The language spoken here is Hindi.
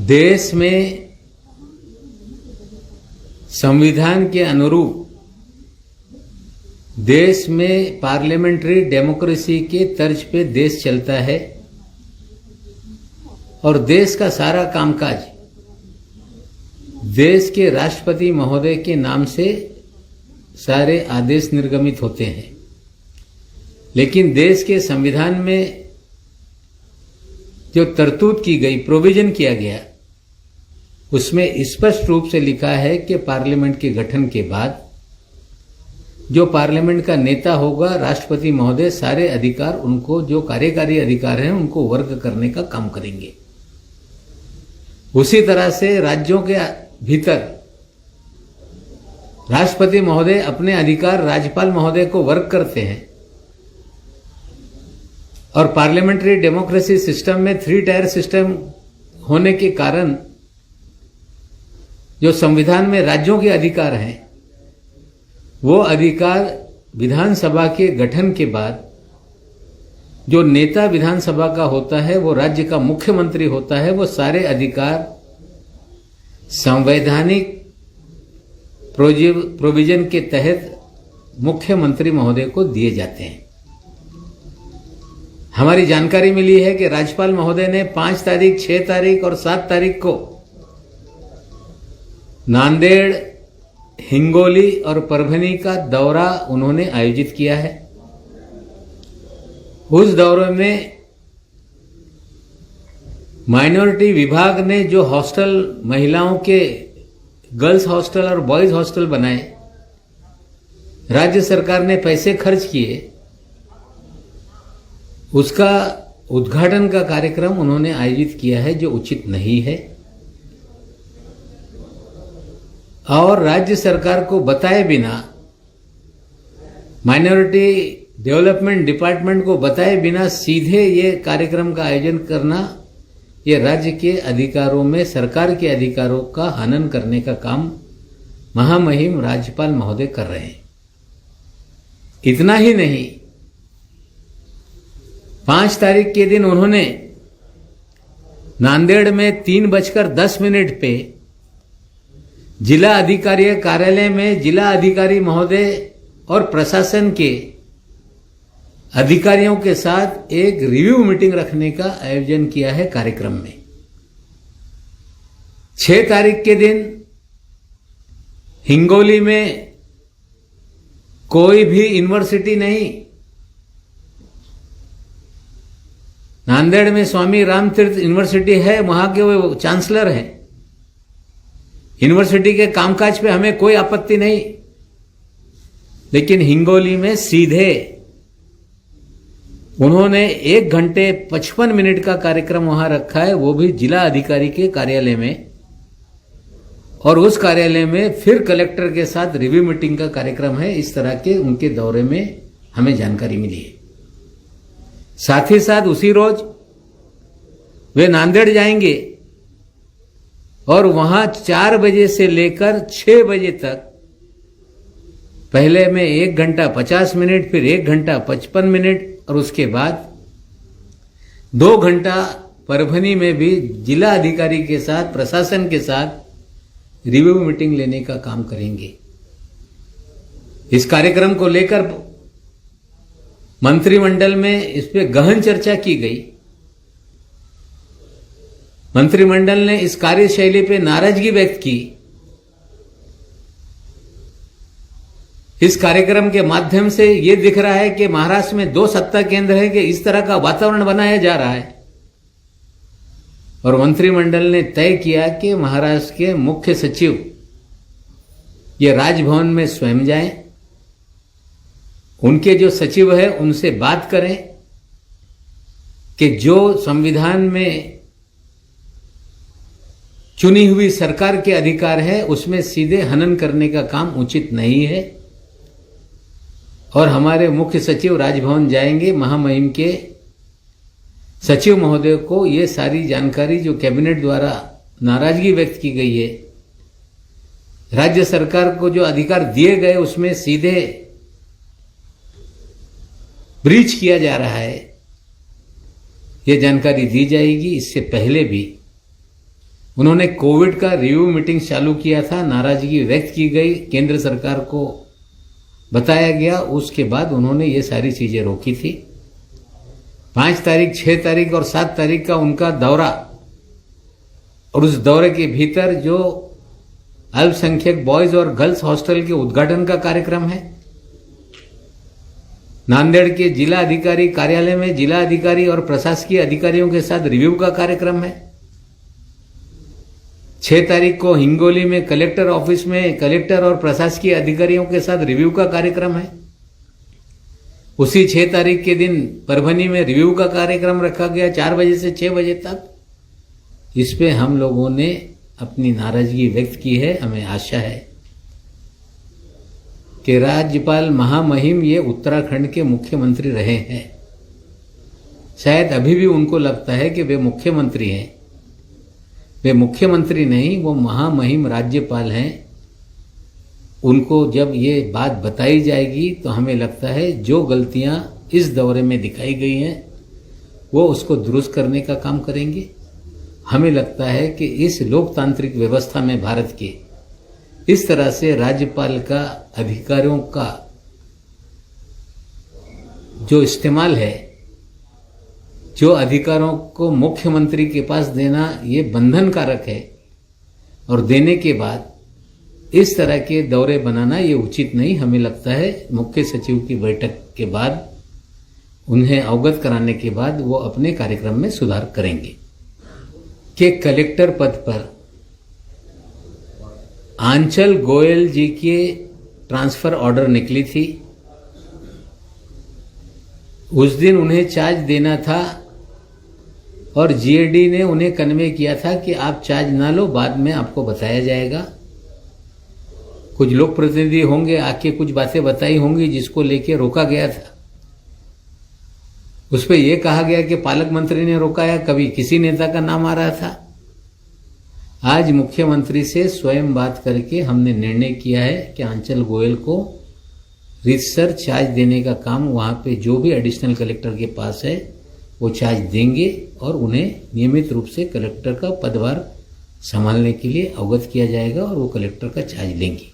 देश में संविधान के अनुरूप देश में पार्लियामेंट्री डेमोक्रेसी के तर्ज पे देश चलता है और देश का सारा कामकाज देश के राष्ट्रपति महोदय के नाम से सारे आदेश निर्गमित होते हैं। लेकिन देश के संविधान में जो तरतूद की गई, प्रोविजन किया गया, उसमें स्पष्ट रूप से लिखा है कि पार्लियामेंट के गठन के बाद जो पार्लियामेंट का नेता होगा, राष्ट्रपति महोदय सारे अधिकार उनको, जो कार्यकारी अधिकार हैं, उनको वर्ग करने का काम करेंगे। उसी तरह से राज्यों के भीतर राष्ट्रपति महोदय अपने अधिकार राज्यपाल महोदय को वर्ग करते हैं और पार्लियामेंट्री डेमोक्रेसी सिस्टम में 3 टायर सिस्टम होने के कारण जो संविधान में राज्यों के अधिकार हैं, वो अधिकार विधानसभा के गठन के बाद जो नेता विधानसभा का होता है, वो राज्य का मुख्यमंत्री होता है, वो सारे अधिकार संवैधानिक प्रोविजन के तहत मुख्यमंत्री महोदय को दिए जाते हैं। हमारी जानकारी मिली है कि राज्यपाल महोदय ने 5 तारीख, 6 तारीख और 7 तारीख को नांदेड़, हिंगोली और परभनी का दौरा उन्होंने आयोजित किया है। उस दौरे में माइनॉरिटी विभाग ने जो हॉस्टल, महिलाओं के गर्ल्स हॉस्टल और बॉयज हॉस्टल बनाए, राज्य सरकार ने पैसे खर्च किए, उसका उद्घाटन का कार्यक्रम उन्होंने आयोजित किया है, जो उचित नहीं है। और राज्य सरकार को बताए बिना, माइनॉरिटी डेवलपमेंट डिपार्टमेंट को बताए बिना सीधे ये कार्यक्रम का आयोजन करना, ये राज्य के अधिकारों में, सरकार के अधिकारों का हनन करने का काम महामहिम राज्यपाल महोदय कर रहे हैं। इतना ही नहीं, 5 तारीख के दिन उन्होंने नांदेड़ में 3:10 पे जिला अधिकारी कार्यालय में जिला अधिकारी महोदय और प्रशासन के अधिकारियों के साथ एक रिव्यू मीटिंग रखने का आयोजन किया है कार्यक्रम में। 6 तारीख के दिन हिंगोली में कोई भी यूनिवर्सिटी नहीं, नांदेड़ में स्वामी रामतीर्थ यूनिवर्सिटी है, वहां के वो चांसलर हैं। यूनिवर्सिटी के कामकाज पे हमें कोई आपत्ति नहीं, लेकिन हिंगोली में सीधे उन्होंने 1 घंटे 55 मिनट का कार्यक्रम वहां रखा है, वो भी जिला अधिकारी के कार्यालय में। और उस कार्यालय में फिर कलेक्टर के साथ रिव्यू मीटिंग का कार्यक्रम है। इस तरह के उनके दौरे में हमें जानकारी मिली है। साथ ही साथ उसी रोज वे नांदेड़ जाएंगे और वहां 4 बजे से लेकर 6 बजे तक, पहले में 1 घंटा 50 मिनट, फिर 1 घंटा 55 मिनट और उसके बाद 2 घंटा परभनी में भी जिला अधिकारी के साथ, प्रशासन के साथ रिव्यू मीटिंग लेने का काम करेंगे। इस कार्यक्रम को लेकर मंत्रिमंडल में इस पे गहन चर्चा की गई। मंत्रिमंडल ने इस कार्यशैली पे नाराजगी व्यक्त की। इस कार्यक्रम के माध्यम से ये दिख रहा है कि महाराष्ट्र में 2 सत्ता केंद्र है, कि इस तरह का वातावरण बनाया जा रहा है। और मंत्रिमंडल ने तय किया कि महाराष्ट्र के मुख्य सचिव ये राजभवन में स्वयं जाएं, उनके जो सचिव है उनसे बात करें कि जो संविधान में चुनी हुई सरकार के अधिकार है, उसमें सीधे हनन करने का काम उचित नहीं है। और हमारे मुख्य सचिव राजभवन जाएंगे, महामहिम के सचिव महोदय को ये सारी जानकारी जो कैबिनेट द्वारा नाराजगी व्यक्त की गई है, राज्य सरकार को जो अधिकार दिए गए उसमें सीधे ब्रीच किया जा रहा है, ये जानकारी दी जाएगी। इससे पहले भी उन्होंने कोविड का रिव्यू मीटिंग चालू किया था, नाराजगी व्यक्त की गई, केंद्र सरकार को बताया गया, उसके बाद उन्होंने ये सारी चीजें रोकी थी। 5 तारीख, 6 तारीख और 7 तारीख का उनका दौरा, और उस दौरे के भीतर जो अल्पसंख्यक बॉयज और गर्ल्स हॉस्टल के उद्घाटन का कार्यक्रम है, नांदेड़ के जिला अधिकारी कार्यालय में जिला अधिकारी और प्रशासकीय अधिकारियों के साथ रिव्यू का कार्यक्रम है। 6 तारीख को हिंगोली में कलेक्टर ऑफिस में कलेक्टर और प्रशासकीय अधिकारियों के साथ रिव्यू का कार्यक्रम है। उसी 6 तारीख के दिन परभनी में रिव्यू का कार्यक्रम रखा गया 4 बजे से 6 बजे तक। इस पे हम लोगों ने अपनी नाराजगी व्यक्त की है। हमें आशा है कि राज्यपाल महामहिम ये उत्तराखंड के मुख्यमंत्री रहे हैं, शायद अभी भी उनको लगता है कि वे मुख्यमंत्री हैं। वे मुख्यमंत्री नहीं, वो महामहिम राज्यपाल हैं। उनको जब ये बात बताई जाएगी तो हमें लगता है जो गलतियां इस दौरे में दिखाई गई हैं वो उसको दुरुस्त करने का काम करेंगे। हमें लगता है कि इस लोकतांत्रिक व्यवस्था में भारत के इस तरह से राज्यपाल का अधिकारियों का जो इस्तेमाल है, जो अधिकारों को मुख्यमंत्री के पास देना ये बंधनकारक है, और देने के बाद इस तरह के दौरे बनाना ये उचित नहीं। हमें लगता है मुख्य सचिव की बैठक के बाद उन्हें अवगत कराने के बाद वो अपने कार्यक्रम में सुधार करेंगे। कि कलेक्टर पद पर आंचल गोयल जी के ट्रांसफर ऑर्डर निकली थी। उस दिन उन्हें चार्ज देना था और जीएडी ने उन्हें कन्वे किया था कि आप चार्ज ना लो, बाद में आपको बताया जाएगा। कुछ लोक प्रतिनिधि होंगे आके कुछ बातें बताई होंगी जिसको लेके रोका गया था। उस पर यह कहा गया कि पालक मंत्री ने रोका, कभी किसी नेता का नाम आ रहा था। आज मुख्यमंत्री से स्वयं बात करके हमने निर्णय किया है कि आंचल गोयल को रीतसर चार्ज देने का काम वहां पे जो भी एडिशनल कलेक्टर के पास है वो चार्ज देंगे और उन्हें नियमित रूप से कलेक्टर का पदभार संभालने के लिए अवगत किया जाएगा और वो कलेक्टर का चार्ज लेंगे।